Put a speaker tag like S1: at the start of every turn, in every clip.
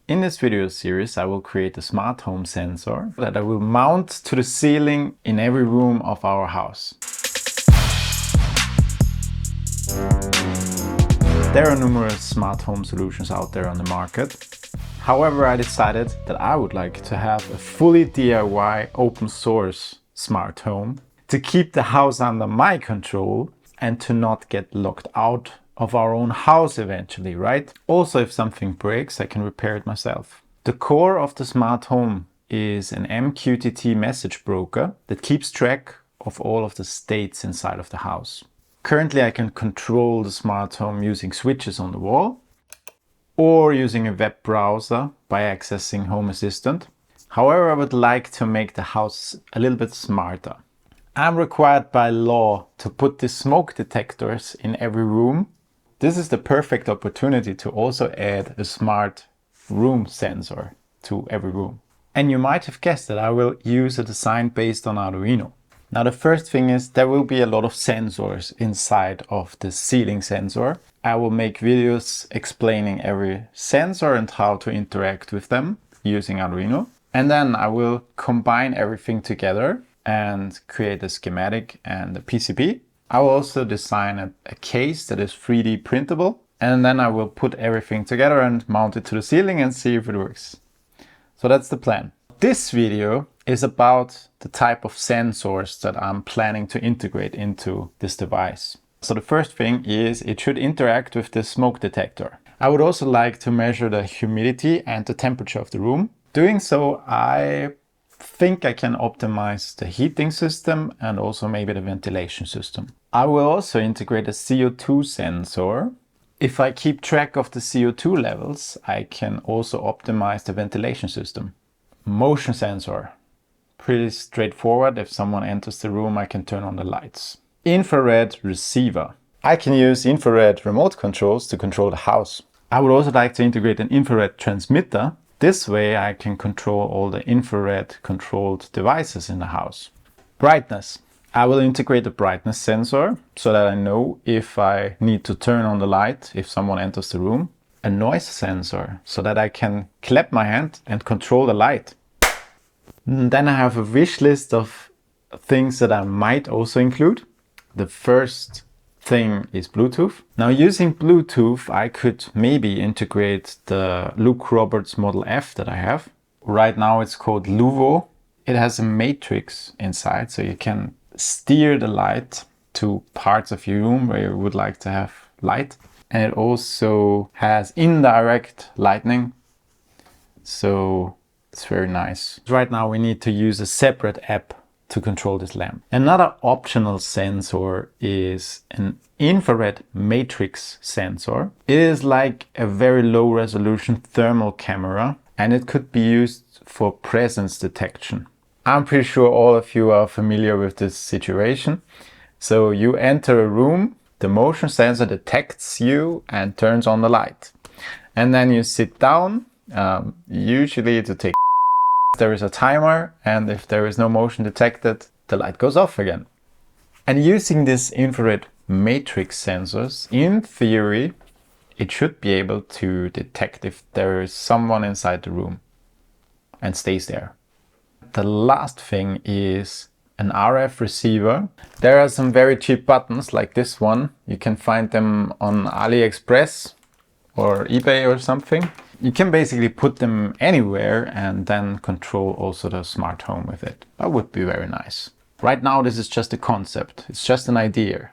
S1: In this video series, I will create a smart home sensor that I will mount to the ceiling in every room of our house. There are numerous smart home solutions out there on the market. However, I decided that I would like to have a fully DIY open source smart home to keep the house under my control and to not get locked out of our own house eventually, right? Also, if something breaks, I can repair it myself. The core of the smart home is an MQTT message broker that keeps track of all of the states inside of the house. Currently, I can control the smart home using switches on the wall or using a web browser by accessing Home Assistant. However, I would like to make the house a little bit smarter. I'm required by law to put the smoke detectors in every room. This is the perfect opportunity to also add a smart room sensor to every room. And you might have guessed that I will use a design based on Arduino. Now the first thing is there will be a lot of sensors inside of the ceiling sensor. I will make videos explaining every sensor and how to interact with them using Arduino. And then I will combine everything together and create a schematic and a PCB. I will also design a case that is 3D printable, and then I will put everything together and mount it to the ceiling and see if it works. So that's the plan. This video is about the type of sensors that I'm planning to integrate into this device. So the first thing is it should interact with the smoke detector. I would also like to measure the humidity and the temperature of the room. Doing so, I think I can optimize the heating system and also maybe the ventilation system. I will also integrate a CO2 sensor. If I keep track of the CO2 levels, I can also optimize the ventilation system. Motion sensor. Pretty straightforward. If someone enters the room, I can turn on the lights. Infrared receiver. I can use infrared remote controls to control the house. I would also like to integrate an infrared transmitter. This way I can control all the infrared controlled devices in the house. Brightness. I will integrate a brightness sensor so that I know if I need to turn on the light if someone enters the room. A noise sensor so that I can clap my hand and control the light. And then I have a wish list of things that I might also include. The first thing is Bluetooth. Now using Bluetooth, I could maybe integrate the Luke Roberts Model F that I have. Right now it's called Luvo. It has a matrix inside, so you can steer the light to parts of your room where you would like to have light. And it also has indirect lighting, so it's very nice. Right now we need to use a separate app to control this lamp. Another optional sensor is an infrared matrix sensor. It is like a very low resolution thermal camera and it could be used for presence detection. I'm pretty sure all of you are familiar with this situation. So you enter a room, the motion sensor detects you and turns on the light. And then you sit down, usually to take. There is a timer, and if there is no motion detected, the light goes off again. And using this infrared matrix sensors, in theory, it should be able to detect if there is someone inside the room and stays there. The last thing is an RF receiver. There are some very cheap buttons like this one. You can find them on AliExpress or eBay or something. You can basically put them anywhere and then control also the smart home with it. That would be very nice. Right now this is just a concept, it's just an idea.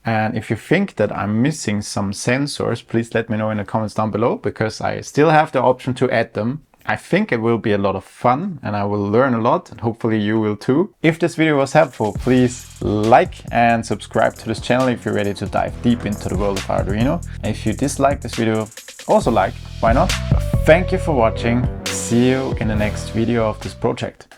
S1: And if you think that I'm missing some sensors, please let me know in the comments down below, because I still have the option to add them. I think it will be a lot of fun and I will learn a lot, and hopefully you will too. If this video was helpful, please like and subscribe to this channel if you're ready to dive deep into the world of Arduino. And if you dislike this video, also like, why not? Thank you for watching. See you in the next video of this project.